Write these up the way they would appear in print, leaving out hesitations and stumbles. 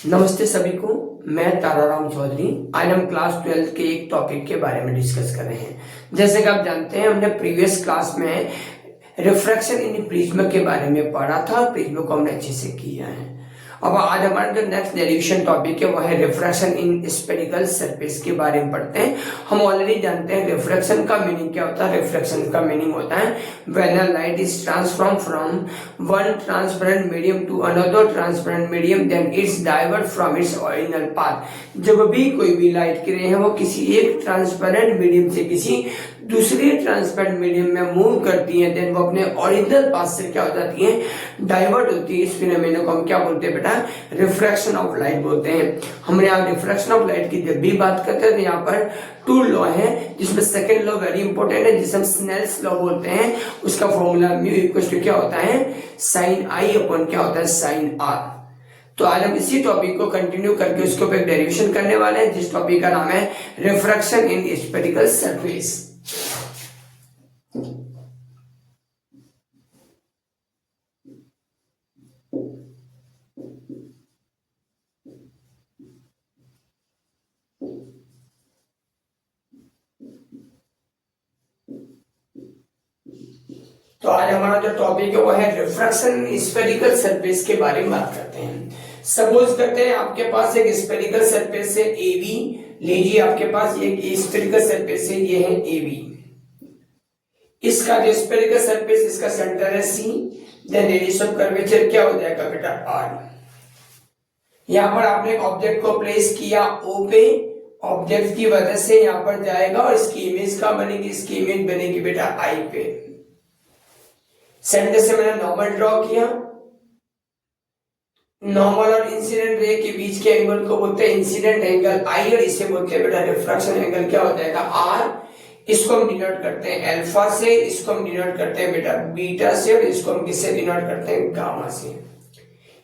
नमस्ते सभी को। मैं ताराराम चौधरी। आज हम क्लास 12 के एक टॉपिक के बारे में डिस्कस कर रहे हैं। जैसे कि आप जानते हैं, हमने प्रीवियस क्लास में रिफ्रैक्शन इन प्रिज्म के बारे में पढ़ा था और प्रिज्म को हमने अच्छे से किया है। अब आज हमारा जो नेक्स्ट डेरिवेशन टॉपिक है वो है रिफ्रैक्शन इन स्फेरिकल सरफेस के बारे में पढ़ते हैं। हम ऑलरेडी जानते हैं रिफ्रैक्शन का मीनिंग क्या होता है। रिफ्रैक्शन का मीनिंग होता है when a light is transform from one transparent medium to another transparent medium then it's divert from its original path. जब भी कोई भी लाइट की रे है वो किसी एक ट्रांसपेरेंट मीडियम से किसी दूसरे ट्रांसपेरेंट मीडियम में मूव करती है, देन वो अपने ओरिजिनल पाथ से क्या हो जाती है, डाइवर्ट होती है। इस फिनोमेना को हम क्या बोलते हैं बेटा, रिफ्रैक्शन ऑफ लाइट बोलते हैं। हम यहाँ रिफ्रैक्शन ऑफ लाइट की जब भी बात करते हैं तो यहाँ पर टू लॉ है, जिसमें सेकंड लॉ वेरी इंपॉर्टेंट है, जिसे हम स्नेल्स लॉ बोलते हैं। उसका फॉर्मूला म्यू इक्वल टू क्या होता है, साइन आई अपॉन क्या होता है, साइन आर। तो आज हम इसी टॉपिक को कंटिन्यू करके उसके ऊपर एक डेरिवेशन करने वाले हैं, जिस टॉपिक का नाम है रिफ्रैक्शन इन स्फेरिकल सरफेस। तो आज हमारा जो टॉपिक है वो है रिफ्रैक्शन इन स्फेरिकल सरफेस के बारे में बात करते हैं। सपोज करते हैं आपके पास एक स्फेरिकल सरफेस है ए बी। लीजिए आपके पास एक स्फेरिकल सरफेस है, ये है ए बी। इसका जो स्फेरिकल सरफेस, इसका सेंटर है सी, देन रेडियस ऑफ कर्वेचर क्या हो जाएगा बेटा, आर। यहां पर आपने एक ऑब्जेक्ट को प्लेस किया ओ पे, ऑब्जेक्ट की वजह से यहां पर जाएगा और इसकी इमेज का बनेगी, इसकी इमेज बनेगी बेटा आई पे। सेंटर से मैंने नॉर्मल ड्रॉ किया। नॉर्मल और इंसिडेंट रे के बीच के एंगल को बोलते हैं इंसिडेंट एंगल आई, और इसे बोलते हैं बेटा रिफ्रैक्शन एंगल क्या हो जाएगा, आर। इसको हम डिनोट करते हैं अल्फा से, इसको हम डिनोट करते हैं बेटा बीटा से, और इसको हम किससे डिनोट करते हैं, गामा से।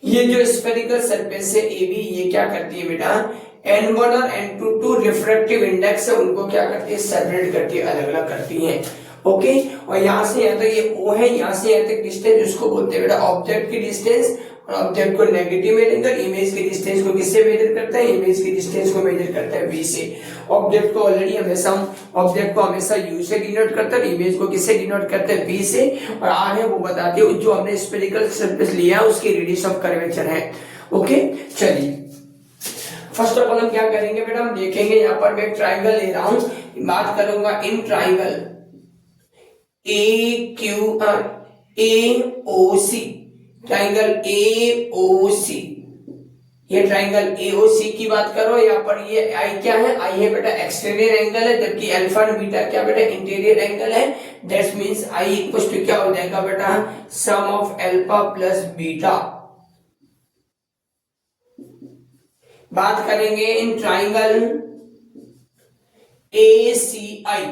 ये जो स्फेरिकल सरफेस है ए बी, ये क्या करती है बेटा, N1 और N2 रिफ्रैक्टिव इंडेक्स है, उनको क्या करती है, सेपरेट करती है, अलग अलग करती है। ओके, और यहां से यहां तक ये O है, यहां से यहां तक डिस्टेंस उसको बोलते हैं बेटा ऑब्जेक्ट की डिस्टेंस, और ऑब्जेक्ट को नेगेटिव में लेकर इमेज की डिस्टेंस को किससे मेजर करते हैं, इमेज की डिस्टेंस को मेजर करते हैं V से। ऑब्जेक्ट को ऑलरेडी हमेशा ऑब्जेक्ट को हमेशा U से डिनोट करते हैं, इमेज को किससे डिनोट करते हैं, V से। और R है वो बताते हैं जो हमने स्फेरिकल सरफेस लिया है उसकी रेडियस ऑफ कर्वेचर है। ओके, चलिए फर्स्ट ऑफ ऑल हम क्या करेंगे बेटा, हम देखेंगे यहाँ पर मैं एक ट्राइंगल ले रहा हूं, बात करूंगा इन triangle A Q A O C, triangle A O C. ये ट्राइंगल ए ओ सी की बात करो। यहाँ पर ये आई क्या है, आई है बेटा एक्सटीरियर एंगल है, जबकि अल्फा और बीटा क्या बेटा इंटीरियर एंगल है। That means I equal to क्या हो जाएगा बेटा, sum of alpha plus beta. बात करेंगे in triangle A C I,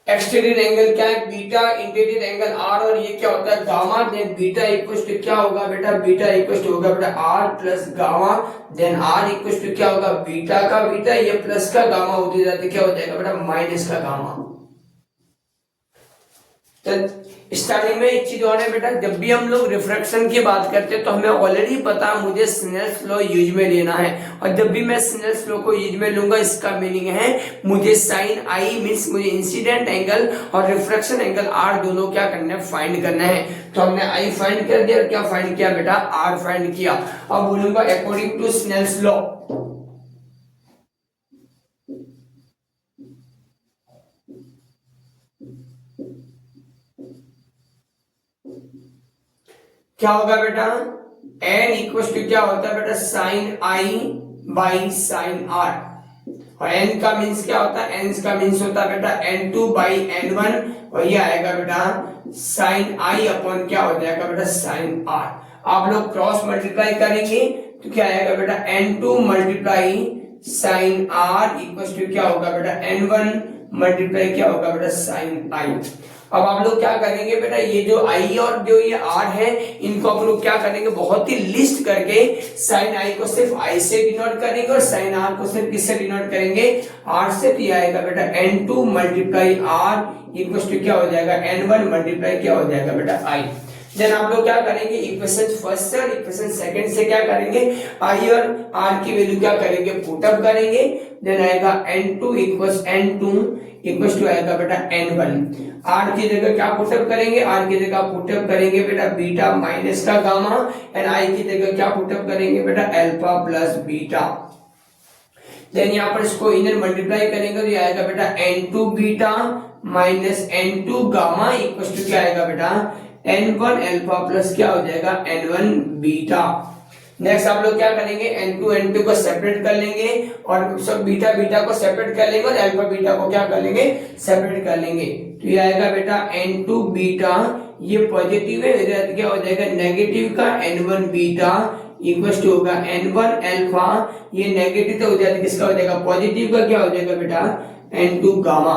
exterior angle क्या है, बीटा, इंटीरियर एंगल आर, और ये क्या होता है gamma. Then beta equal to क्या होगा बेटा, बीटा इक्वल टू होगा बेटा R plus gamma. Then R equal to क्या होगा, बीटा का बीटा, ये प्लस का गामा होते जाते क्या हो जाएगा बेटा, माइनस का गामा। तो स्टार्टिंग में एक चीज और है बेटा, जब भी हम लोग रिफ्रैक्शन की बात करते हैं तो हमें ऑलरेडी पता मुझे स्नेल्स लॉ यूज में लेना है, और जब भी मैं स्नेल्स लॉ को यूज में लूंगा इसका मीनिंग है मुझे साइन आई मींस मुझे इंसिडेंट एंगल और रिफ्रैक्शन एंगल आर दोनों क्या करना है, फाइंड करना है। तो हमने आई फाइंड कर दिया और क्या फाइंड किया बेटा, आर फाइंड किया। अब बोलूंगा अकॉर्डिंग टू स्नेल्स लॉ, क्या होगा बेटा, n इक्वल टू क्या होता है बेटा, sine I by sine R. और n का मीन्स क्या होता है, n का मीन्स होता है बेटा n2 बाई n1, और ये आएगा बेटा साइन आई अपॉन क्या हो जाएगा बेटा, साइन आर। आप लोग क्रॉस मल्टीप्लाई करेंगे तो क्या आएगा बेटा, n2 multiply sine R equal to क्या होगा बेटा, n1 मल्टीप्लाई क्या होगा बेटा, साइन आई। अब आप लोग क्या करेंगे बेटा, ये जो आई और जो ये आर है इनको आप लोग क्या करेंगे, बहुत ही लिस्ट करके साइन आई को सिर्फ आई से डिनोट करेंगे और साइन आर को सिर्फ किससे डिनोट करेंगे, आर से। तो ये आएगा बेटा n2 multiply are equal to क्या हो जाएगा, n1 मल्टीप्लाई क्या हो जाएगा बेटा आई। देन आप लोग क्या करेंगे, इक्वेशन फर्स्ट से और इक्वेशन सेकंड से क्या करेंगे, आई और आर की वैल्यू क्या करेंगे, पुटअप करेंगे। देन आएगा n2 इक्वल्स टू आएगा बेटा n1। आर की जगह क्या पुटअप करेंगे, आर की जगह पुटअप करेंगे बेटा बीटा माइनस का गामा, एंड आई की जगह क्या पुटअप करेंगे बेटा अल्फा प्लस बीटा। देन यहाँ पर इसको इधर मल्टीप्लाई करेंगे तो ये आएगा बेटा n2 beta minus n2 gamma equals to क्या आएगा बेटा n1 अल्फा प्लस क्या हो जाएगा n1 बीटा। नेक्स्ट आप लोग क्या करेंगे, n2 को सेपरेट कर लेंगे और सब बीटा बीटा को सेपरेट कर लेंगे और अल्फा बीटा को क्या कर लेंगे, सेपरेट कर लेंगे। तो ये आएगा बेटा n2 बीटा, ये पॉजिटिव है, इधर क्या हो जाएगा नेगेटिव का n1 बीटा इक्वल्स टू होगा n1 अल्फा, ये नेगेटिव तो हो जाएगा, किसका हो जाएगा पॉजिटिव का क्या हो जाएगा बेटा n2 गामा।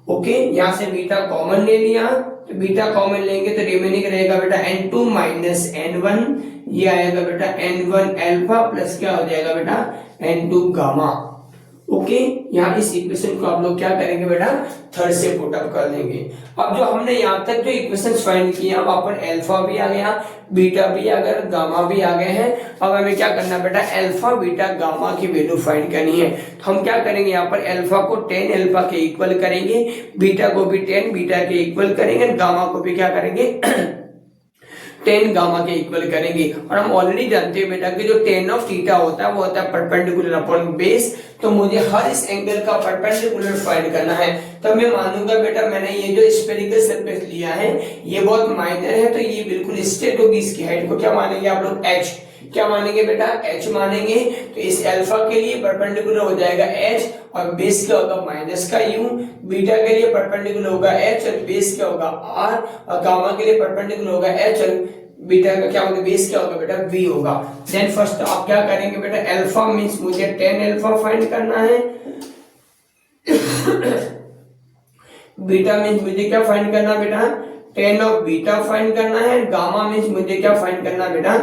ओके, यहाँ से बीटा कॉमन ले लिया, तो बीटा कॉमन लेंगे तो रिमेनिंग रहेगा बेटा n2 माइनस n1, ये आएगा बेटा n1 अल्फा प्लस क्या हो जाएगा बेटा n2 गामा। ओके, यहाँ इस इक्वेशन को आप लोग क्या करेंगे बेटा थर्ड से पुट अप कर देंगे। अब जो हमने यहाँ तक जो इक्वेशंस फाइंड किए, अब अपन अल्फा भी आ गया, बीटा भी आ गया, गामा भी आ गए हैं। अब हमें क्या करना बेटा, अल्फा बीटा गामा की वैल्यू फाइंड करनी है। तो हम क्या करेंगे, यहाँ पर अल्फा को 10 अल्फा के इक्वल करेंगे, बीटा को भी 10 बीटा के इक्वल करेंगे, गामा को भी क्या करेंगे 10 गामा के इक्वल करेंगे। और हम ऑलरेडी जानते हैं बेटा कि जो tan ऑफ थीटा होता है वो होता है परपेंडिकुलर अपॉन बेस, तो मुझे हर इस एंगल का परपेंडिकुलर फाइंड करना है। तो मैं मानूंगा बेटा मैंने ये जो स्फेरिकल सरफेस लिया है ये बहुत माइनर है, तो ये बिल्कुल स्ट्रेट होगी, इसकी हाइट को क्या मानेंगे आप लोग h, क्या मानेंगे बेटा h मानेंगे। तो इस अल्फा के लिए परपेंडिकुलर हो जाएगा h और बेस क्या होगा माइनस का u, बीटा के लिए परपेंडिकुलर होगा h और बेस क्या होगा r, और गामा के लिए परपेंडिकुलर होगा h और बीटा का क्या होगा बेस क्या होगा बेटा v होगा। देन फर्स्ट आप क्या करेंगे बेटा, अल्फा मींस मुझे 10 अल्फा फाइंड करना है, बीटा मींस मुझे क्या फाइंड करना बेटा 10 ऑफ बीटा फाइंड करना है, गामा मींस मुझे क्या फाइंड करना बेटा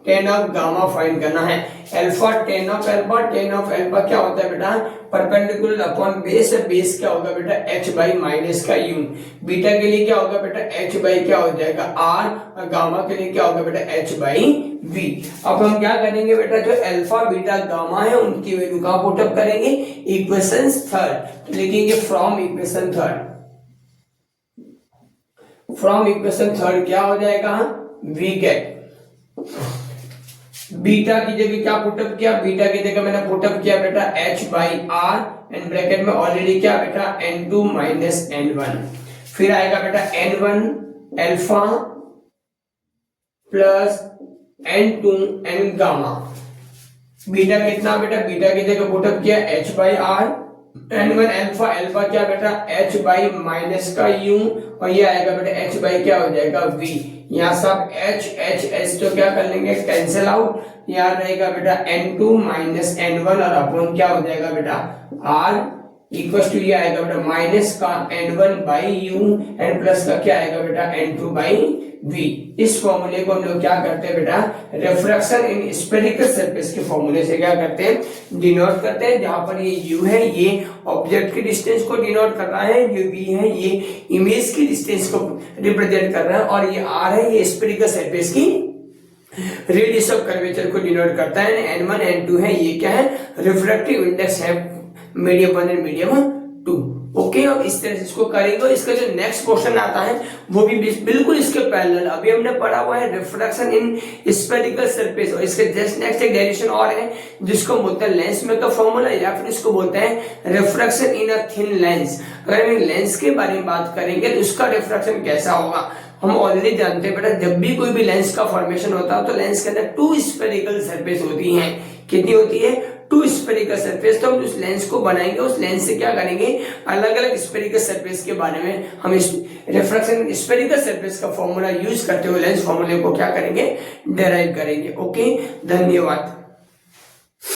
10 ऑफ गामा फाइंड करना है। Alpha 10 of alpha, 10 of alpha क्या होता है बेटा परपेंडिकुलर अपॉन बेस, बेस क्या होगा बेटा h बाई माइनस का u, बीटा के लिए क्या होगा बेटा h बाई क्या हो जाएगा r, और गामा के लिए क्या होगा बेटा h बाई v। अब हम क्या करेंगे बेटा, जो अल्फा बीटा गामा है उनकी वैल्यू कहां पुट अप करेंगे, इक्वेशन थर्ड। तो लिखेंगे from equation third, from equation third क्या हो जाएगा v गेट बीटा की जगह क्या पुटअप किया, बीटा की जगह मैंने पुटअप किया बेटा h by r and bracket में ऑलरेडी क्या बेटा n2 माइनस n1, फिर आएगा बेटा n1 alpha plus n2 n gamma. Beta कितना बेटा, बीटा की जगह पुटअप किया h by r, n1 alpha, alpha क्या बेटा h बाई माइनस का u, और ये आएगा बेटा h बाई क्या हो जाएगा v। यहाँ सब h तो क्या कर लेंगे कैंसिल आउट, यहाँ रहेगा बेटा n2 माइनस n1 और अपॉन क्या हो जाएगा बेटा r इक्वल टू ये आएगा बेटा माइनस का n1 by u and plus का क्या आएगा बेटा n2 बाई v। इस फॉर्मूले को हम लोग क्या करते हैं बेटा रिफ्रैक्शन इन स्फेरिकल सरफेस के फॉर्मूले से क्या करते हैं डिनोट करते हैं। जहां पर ये u है ये ऑब्जेक्ट की डिस्टेंस को डिनोट कर रहा है, ये v है ये इमेज की डिस्टेंस को रिप्रेजेंट कर रहा है, और ये r है ये स्फेरिकल सरफेस की रेडियस ऑफ कर्वेचर को डिनोट करता है। n1 n2 है ये क्या है रिफ्रैक्टिव इंडेक्स है मीडियम 1 एंड मीडियम 2। ओके, अब इस तरह से इसको करेंगे। इसका जो नेक्स्ट क्वेश्चन आता है वो भी बिल्कुल इसके पैरेलल, अभी हमने पढ़ा हुआ है रिफ्रैक्शन इन स्फेरिकल सरफेस, और इसके जस्ट नेक्स्ट एक डेरिवेशन और है जिसको बोलते हैं लेंस मेकर फॉर्मूला, या फिर इसको बोलते हैं refraction in a thin lens. अगर हम लेंस के बारे में बात करेंगे तो उसका रिफ्रैक्शन कैसा होगा, हम ऑलरेडी जानते हैं बेटा जब भी कोई भी लेंस का फॉर्मेशन होता है तो लेंस के अंदर 2 स्फेरिकल सरफेस होती हैं। कितनी होती है 2 स्फेरिकल सरफेस। तो हम उस लेंस को बनाएंगे, उस लेंस से क्या करेंगे अलग अलग स्फेरिकल सरफेस के बारे में हम इस रिफ्रैक्शन स्फेरिकल सरफेस का फॉर्मूला यूज करते हुए लेंस फॉर्मूले को क्या करेंगे डेराइव करेंगे। ओके, धन्यवाद।